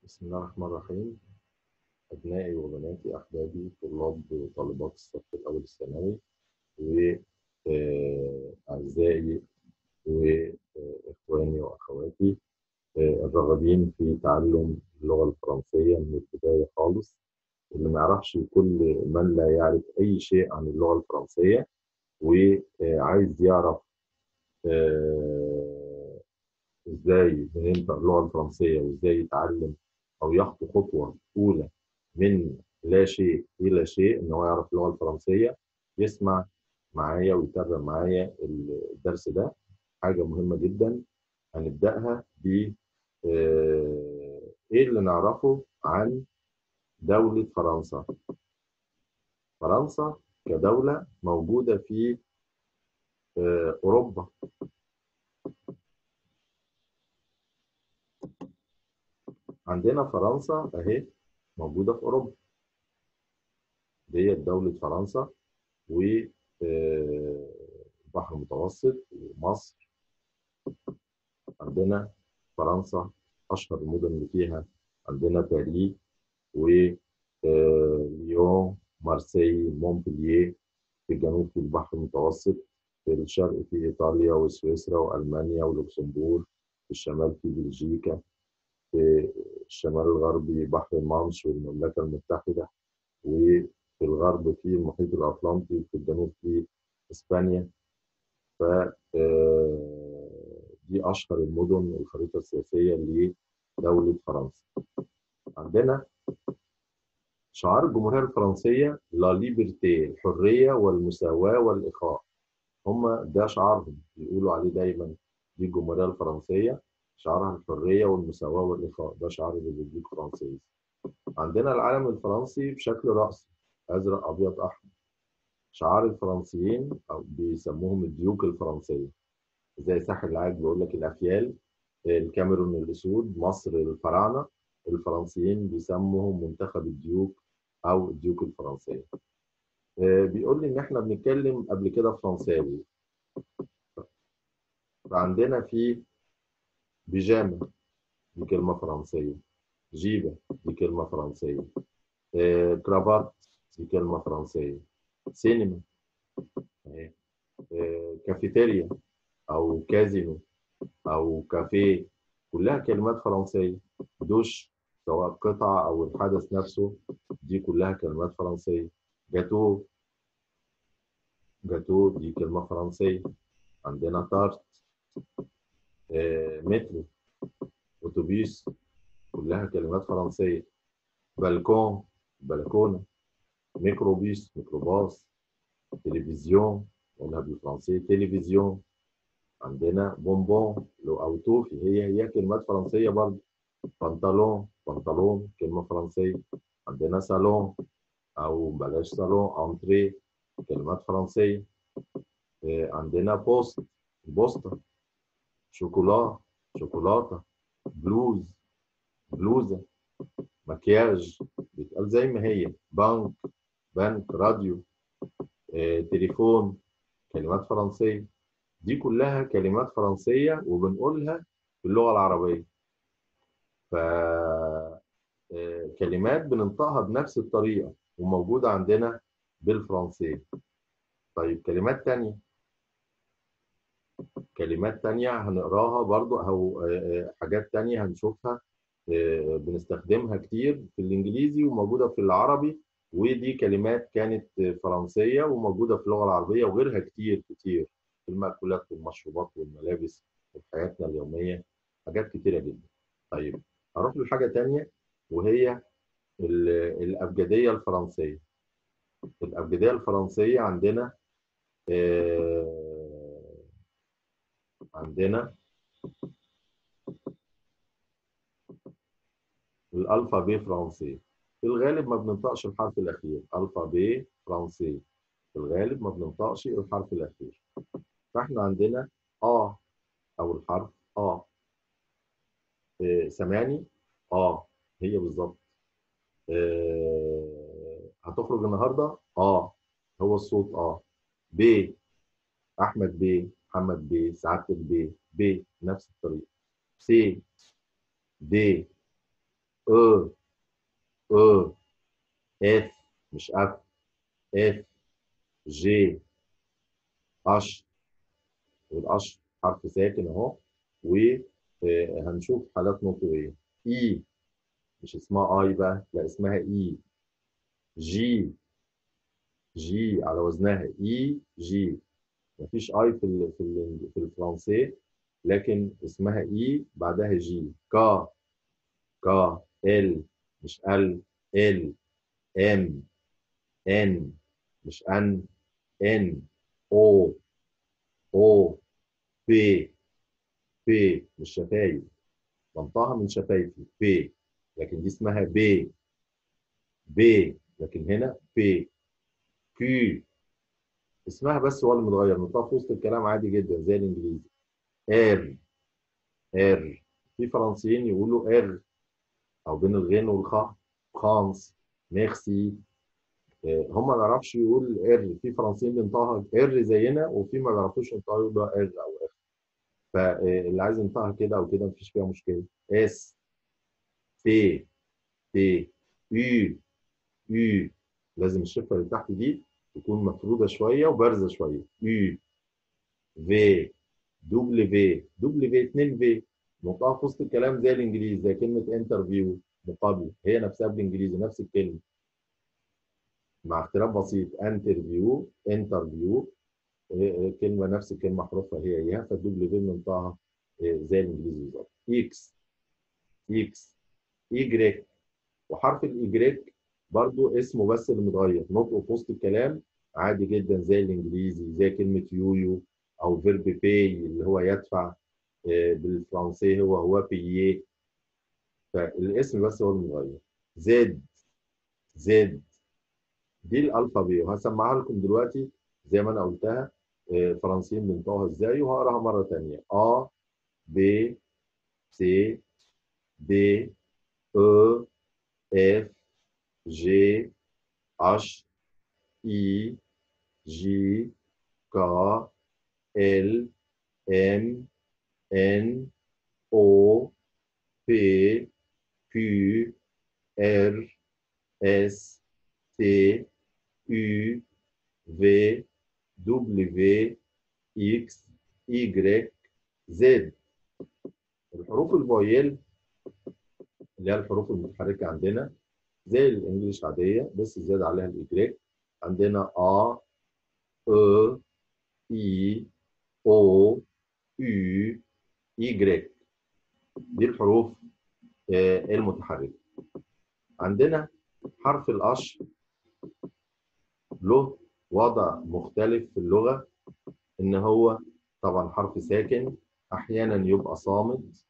بسم الله الرحمن الرحيم. أبنائي وبناتي أحبابي طلاب وطالبات الصف الأول الثانوي وأعزائي وإخواني وأخواتي الراغبين في تعلم اللغة الفرنسية من البداية خالص، اللي ما يعرفش كل من لا يعرف أي شيء عن اللغة الفرنسية وعايز يعرف آه، إزاي بننطق اللغة الفرنسية وإزاي يتعلم أو يخطو خطوة أولى من لا شيء إلى شيء، إن هو يعرف اللغة الفرنسية. يسمع معايا ويتابع معايا الدرس ده. حاجة مهمة جدا هنبدأها ب إيه اللي نعرفه عن دولة فرنسا. فرنسا كدولة موجودة في أوروبا. عندنا فرنسا أهي موجودة في أوروبا، ديت دولة فرنسا والبحر المتوسط ومصر. عندنا فرنسا أشهر المدن اللي فيها عندنا باريس وليون، مارسيل، مونبلييه. في الجنوب في البحر المتوسط، في الشرق في إيطاليا وسويسرا وألمانيا ولوكسمبورغ، في الشمال في بلجيكا، في الشمال الغربي بحر المانش والمملكة المتحدة، وفي الغرب في المحيط الأطلنطي، في الجنوب في إسبانيا. ف دي أشهر المدن الخريطة السياسية لدولة فرنسا. عندنا شعار الجمهورية الفرنسية لا ليبرتي، الحرية والمساواة والإخاء. هم ده شعارهم، بيقولوا عليه دايما دي الجمهورية الفرنسية، شعارها الحرية والمساواة والإخاء، ده شعار الريبوبليك الفرنسية. عندنا العلم الفرنسي بشكل رأسي أزرق أبيض أحمر. شعار الفرنسيين أو بيسموهم الديوك الفرنسية، زي ساحل العاج بيقول لك الأفيال، الكاميرون الأسود، مصر الفراعنة. الفرنسيين بيسموهم منتخب الديوك أو الديوك الفرنسية. بيقول لي إن إحنا بنتكلم قبل كده فرنساوي. فعندنا في بيجامة، دي كلمة فرنسية. جيبة، دي كلمة فرنسية. كرافات، دي كلمة فرنسية. سينما، كافيتيريا أو كازينو أو كافيه، كلها كلمات فرنسية. دوش، سواء القطعة أو الحدث نفسه، دي كلها كلمات فرنسية. جاتو، جاتو دي كلمة فرنسية. عندنا تارت، مترو، أتوبيس، كلها كلمات فرنسية. بالكون، بلكونة. ميكروبيس، ميكروباص. تلفزيون، قلنا بالفرنسية تلفزيون. عندنا بونبون أو توفي، هي كلمات فرنسية برضه. بنطلون، بنطلون كلمة فرنسية. عندنا صالون أو بلاش صالون، أنتريه، كلمات فرنسية. عندنا بوست، بوسطة. شوكولا، شوكولاتة. بلوز، بلوزة. مكياج، بيتقال زي ما هي. بنك، بنك. راديو، تليفون، كلمات فرنسية. دي كلها كلمات فرنسية وبنقولها في اللغة العربية. ف كلمات بننطقها بنفس الطريقة وموجودة عندنا بالفرنسية. طيب كلمات تانية، كلمات تانية هنقراها برضو أو حاجات تانية هنشوفها بنستخدمها كتير في الإنجليزي وموجودة في العربي. ودي كلمات كانت فرنسية وموجودة في اللغة العربية وغيرها كتير كتير، في المأكولات والمشروبات والملابس وفي حياتنا اليومية، حاجات كتيرة جدا. طيب هروح لحاجة تانية وهي الأبجدية الفرنسية. الأبجدية الفرنسية عندنا عندنا الألفا ب فرنسي. في الغالب ما بننطقش الحرف الأخير. ألفا ب فرنسي، في الغالب ما بننطقش الحرف الأخير. فإحنا عندنا أو الحرف سامعني؟ هي بالظبط. هتخرج النهارده؟ هو الصوت ب. أحمد ب، محمد ب، سعادتك ب، ب نفس الطريقة. س، د، او او اف مش اف، اف جي اش، والاش حرف ساكن اهو، وهنشوف حالات نطقه ايه. اي مش اسمها اي بقى، لا اسمها اي. جي، جي على وزنها اي جي. مفيش اي في الفرنسي، لكن اسمها اي بعدها جي. كا، كا ال مش ال، ال ام ان مش ان، ان او، او بي، بي مش شفايف، منطقها من شفايفي بي، لكن دي اسمها بي، بي لكن هنا بي. كي اسمها بس هو اللي متغير، نطقها في وسط الكلام عادي جدا زي الانجليزي. ار، ار. في فرنسيين يقولوا ار، او بين الغين والخاء فرانس، ميرسي. هم ما بيعرفش يقول ار، في فرنسيين بينطقها ار زينا، وفي ما بيعرفوش ينطقوا يقولوا ار او ار. فاللي عايز ينطقها كده او كده مفيش فيها مشكله. اس، تي، تي، يو، يو. لازم الشفه اللي تحت دي تكون مفروده شويه وبارزه شويه. يو، في، دبليو، دبليو 2 في. نطقها في وسط الكلام زي الانجليزي، زي كلمه انترفيو، مقابله، هي نفسها بالانجليزي نفس الكلمه، مع اختلاف بسيط. انترفيو، انترفيو، كلمه نفس الكلمه حروفها هي هي، فالدبليو بننطقها زي الانجليزي بالظبط. اكس، اكس، ايجريك. وحرف الايجريك برضو اسمه بس اللي متغير، نطقه في وسط الكلام عادي جدا زي الانجليزي، زي كلمه يويو، او فيرب باي اللي هو يدفع، بالفرنسي هو بيي. فالاسم بس هو اللي متغير. زد، زد دي الالفابي، وهسمعها لكم دلوقتي زي ما انا قلتها. فرنسيين بينطقوها ازاي، وهقراها مره ثانيه. ا، ب، سي، دي، او، اف، جي، اش، اي، جي، كا، ال، ام، ان، او، بي، كيو، ار، اس، تي، يو، في، دبليو، اكس، اي، زد. الحروف الفويل اللي هي الحروف المتحركه عندنا زي الانجليش عاديه، بس زياده عليها الاجريك. عندنا ا، او، اي، او، يو، اي. دي الحروف المتحركه. عندنا حرف الاش له وضع مختلف في اللغه، ان هو طبعا حرف ساكن، احيانا يبقى صامت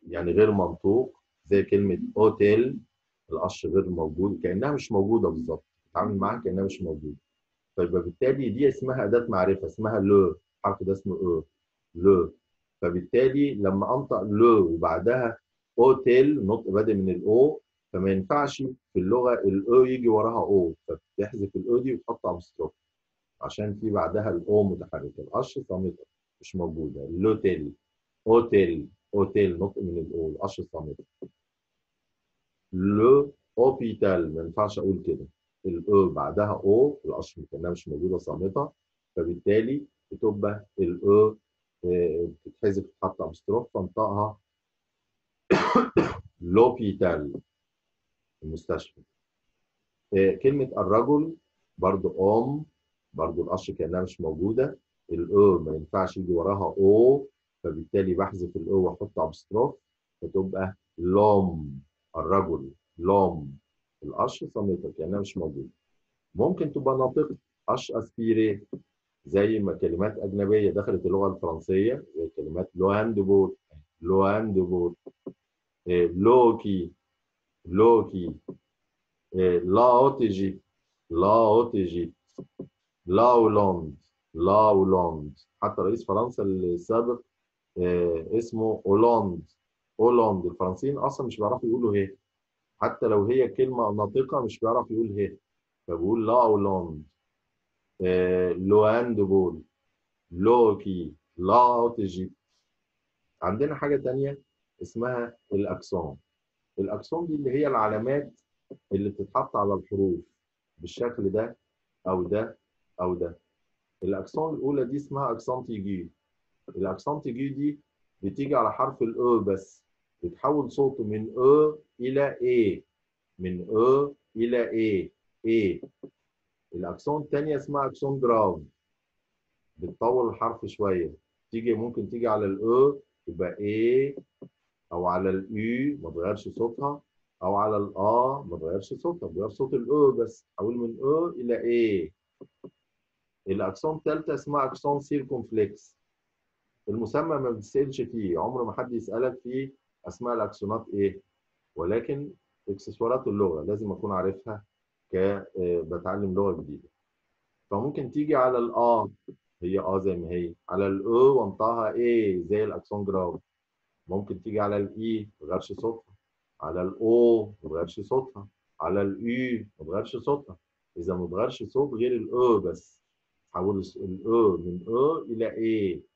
يعني غير منطوق، زي كلمه اوتيل. القش غير موجود، كانها مش موجوده بالظبط، تتعامل معاها كانها مش موجوده. فيبقى بالتالي دي اسمها اداه معرفه، اسمها لو، الحرف ده اسمه او، لو. فبالتالي لما انطق لو وبعدها اوتيل، نطق بادئ من الاو، فما ينفعش في اللغه الاو يجي وراها او، فبتحذف الاو دي وتحط ابستروف، عشان في بعدها الاو متحركه. القش صامته مش موجوده. لوتيل، اوتيل، اوتيل نطق من الاو، القش صامته. لو اوبيتال ما ينفعش اقول كده، الاو بعدها او، القش كانها مش موجوده صامته، فبالتالي بتبقى الاو بتتحذف تتحط ابستروف، فانطقها لوبيتال، المستشفى. كلمه الرجل برضو ام، برضو القش كانها مش موجوده، الاو ما ينفعش يجي وراها او، فبالتالي بحذف الاو واحط ابستروف، فتبقى لوم، الرجل لوم. القش صامته كانها مش موجوده. ممكن تبقى ناطقه اش اسبيري، زي ما كلمات اجنبيه دخلت اللغه الفرنسيه، زي كلمات لو هاندبول، لو هاندبول، لوكي، لوكي، لا اوتيجي، لا اوتيجي، لا هولاند، لا هولاند. حتى رئيس فرنسا السابق اسمه هولاند، هولاند. الفرنسيين اصلا مش بيعرفوا يقولوا هي، حتى لو هي كلمه ناطقه مش بيعرف يقول هي، فبقول لا هولاند. لو هاندبول، لوكي، لا اوتيجي. عندنا حاجه تانية اسمها الاكسون. الاكسون دي اللي هي العلامات اللي بتتحط على الحروف بالشكل ده او ده او ده. الاكسون الاولى دي اسمها اكسون تيجي. الاكسون تيجي دي بتيجي على حرف الاو بس، بتحول صوته من او الى اي، من او الى اي، اي. الاكسون الثانيه اسمها اكسون جراف، بتطول الحرف شويه، تيجي ممكن تيجي على الاو تبقى اي، او على الاي ما تغيرش صوتها، او على الا ما تغيرش صوتها، بغير صوت الاو بس، حول من او الى اي. الاكسون الثالثه اسمها اكسون سيركونفلكس. المسمى ما بتسالش فيه، عمر ما حد يسالك فيه اسماء الاكسونات ايه، ولكن اكسسوارات اللغه لازم اكون عارفها ك بتعلم لغه جديده. فممكن تيجي على الا، هي زي ما هي، على الاو وانطقها ايه زي الاكسون جراف. ممكن تيجي على الاي ما تغيرش صوتها، على الاو ما تغيرش صوتها، على الاي ما تغيرش صوتها. اذا ما تغيرش صوت غير الاو بس، حول الاو من او الى ايه.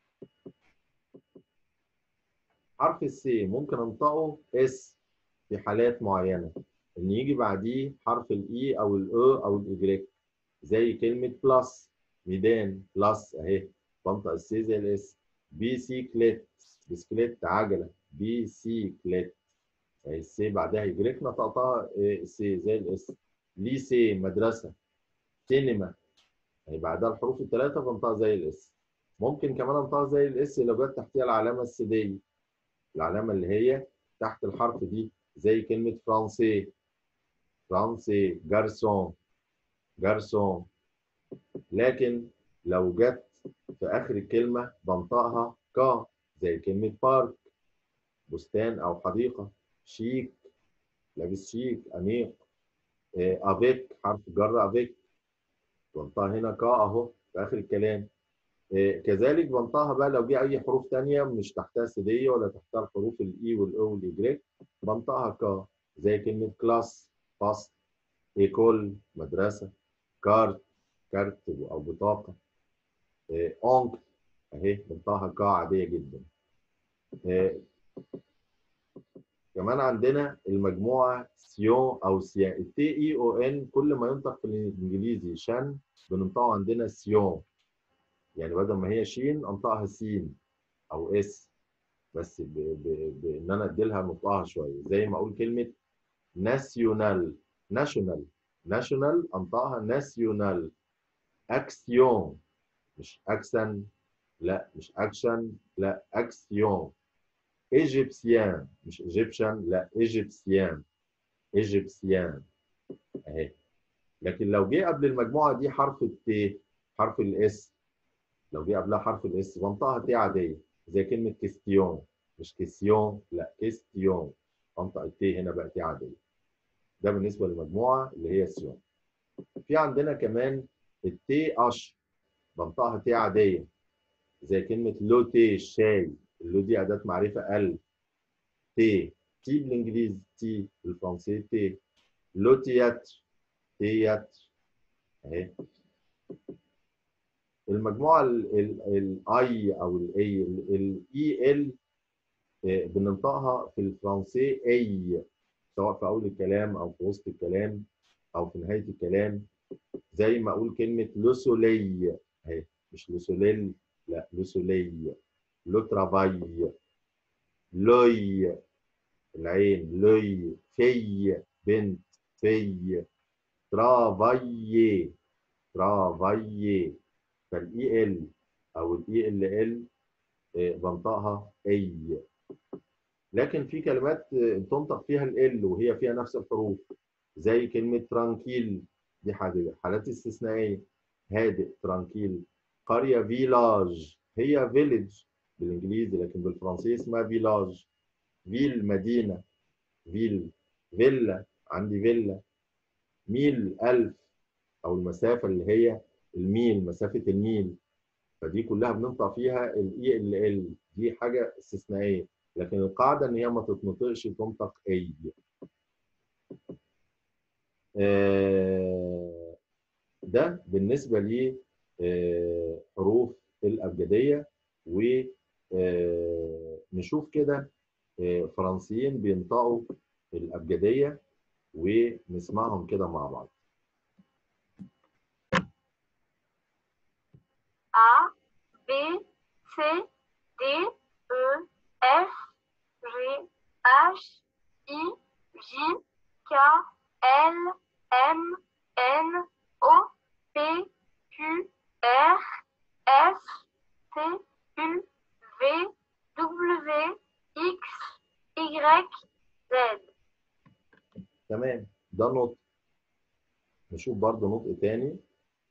حرف السي ممكن انطقه اس في حالات معينه، ان يجي بعديه حرف الاي او الاو او الاجريك، زي كلمه بلس، ميدان بلس اهي، بنطق السي زي الاس. بيسيكليت، بسكليت عجله، بيسيكليت اهي، السي بعدها اجريك نطقتها السي زي الاس. ليسي مدرسه. سينما اهي بعدها الحروف الثلاثه بنطقها زي الاس. ممكن كمان انطقها زي الاس لو جت تحتها العلامه السيديه، العلامه اللي هي تحت الحرف دي، زي كلمه فرانسي، فرانسي، جارسون، جارسون. لكن لو جت في اخر الكلمه بنطقها كا، زي كلمه بارك، بستان او حديقه. شيك، لابس شيك، انيق. افيك، حرف جر افيك، بنطقها هنا كا اهو في اخر الكلام. كذلك بنطقها بقى لو جه اي حروف ثانيه مش تحتها سيديه ولا تحتها الحروف الاي والاو والاجريك، بنطقها كا، زي كلمه كلاس، فصل. ايكول، مدرسه. كارت، كارت او بطاقه. اونكل اهي بنطقها كا عاديه جدا. كمان عندنا المجموعه سيون او سيان، التي اي او ان كل ما ينطق في الانجليزي شان بننطقه عندنا سيون، يعني بدل ما هي شين انطقها سين او اس، بس بان انا ادي لها نطقها شويه، زي ما اقول كلمه ناسيونال، ناشونال، ناشونال انطقها ناسيونال. اكسيون، مش اكسن، لا مش اكشن، لا اكسيون. ايجيبسيان، مش ايجيبشن، لا ايجيبسيان، ايجيبسيان اهي. لكن لو جه قبل المجموعه دي حرف الت، حرف الاس، لو جه قبلها حرف الاس بنطقها تي عاديه، زي كلمه كيستيون، مش كيسيون، لا كيستيون، انطق التي هنا بقى تي عاديه. ده بالنسبه للمجموعه اللي هي سيون. في عندنا كمان التي اش، بنطقها تي عاديه، زي كلمه لو تي الشاي، اللو دي اداه معرفه ال. تي، تي بالانجليزي تي، بالفرنسي تي. لو تياتر، تياتر اهي. المجموعه الاي او الاي، الاي ال بننطقها في الفرنسي اي، سواء في اول الكلام او في وسط الكلام او في نهايه الكلام. زي ما اقول كلمه لو سولي اهي، مش لو سوليل، لا لو سولي. لو ترافاي، لوي العين، لوي. في بنت، في. ترافايي، ترافايي. فالاي ال او الاي ال ال بنطقها اي. لكن في كلمات بتنطق فيها ال وهي فيها نفس الحروف، زي كلمه ترانكيل، دي حالات استثنائيه. هادئ، ترانكيل. قريه، فيلاج، هي فيليج بالانجليزي لكن بالفرنسي اسمها فيلاج. فيل، مدينه. فيل. فيلا، عندي فيلا. ميل، 1000، او المسافه اللي هي الميل، مسافه الميل. فدي كلها بننطق فيها الاي ال ال، دي حاجه استثنائيه، لكن القاعده ان هي ما تتنطقش، تنطق اي. ده بالنسبه لي حروف الابجديه. ونشوف كده فرنسيين بينطقوا الأبجدية ونسمعهم كده مع بعض. A, B, C, D, E, F, G, H, I, J, K, L, M, N, O, P, Q, R, S, T, U, V, W, X, Y, Z. تمام، ده نطق. نشوف برضه نطق تاني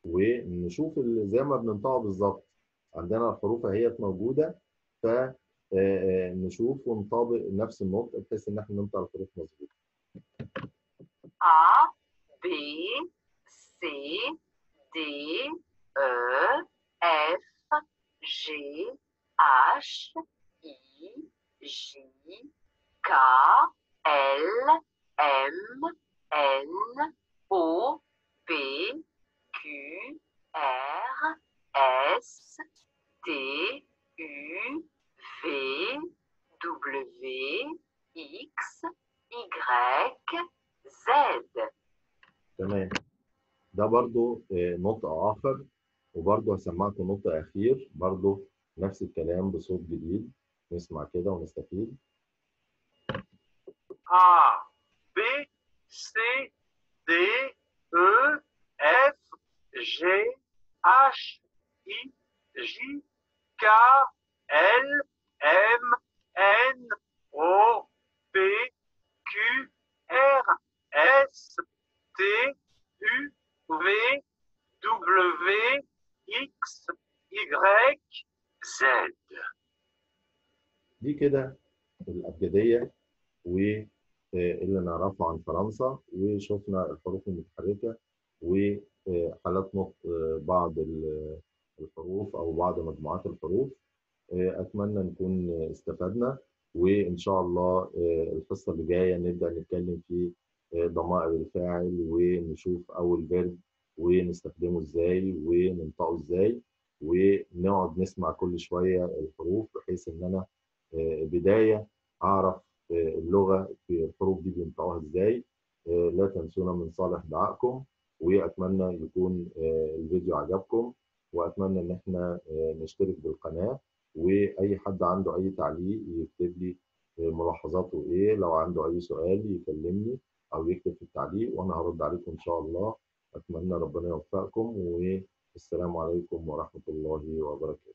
ونشوف زي ما بننطقه بالظبط. عندنا الحروف اهيت موجودة، فنشوف ونطابق نفس النطق بحيث ان احنا ننطق الحروف مظبوط. A, B, C, D, E, F, G, H, I, J, K, L, M, N, O, P, Q, R, S, T, U, V, W, X, Y, Z. تمام، ده برضه نطق آخر، وبرضه هسمعكم نطق أخير برضه نفس الكلام بصوت جديد. نسمع كده ونستفيد. A, B, C, D, E, F, G, H, I, J, K, L, M, N, O, P, Q, R, S, T, U, V, W, X, Y, Z. دي كده الأبجدية واللي نعرفه عن فرنسا، وشفنا الحروف المتحركة وحالات نطق بعض الحروف أو بعض مجموعات الحروف. أتمنى نكون استفدنا، وإن شاء الله الحصة اللي جاية نبدأ نتكلم في ضمائر الفاعل، ونشوف أول فيرب ونستخدمه إزاي وننطقه إزاي، ونقعد نسمع كل شوية الحروف بحيث إن أنا بداية أعرف اللغة في الحروف دي بينطقوها إزاي. لا تنسونا من صالح دعائكم، وأتمنى يكون الفيديو عجبكم، وأتمنى إن إحنا نشترك بالقناة، وأي حد عنده أي تعليق يكتب لي ملاحظاته إيه. لو عنده أي سؤال يكلمني أو يكتب في التعليق وأنا هرد عليكم إن شاء الله. أتمنى ربنا يوفقكم، والسلام عليكم ورحمة الله وبركاته.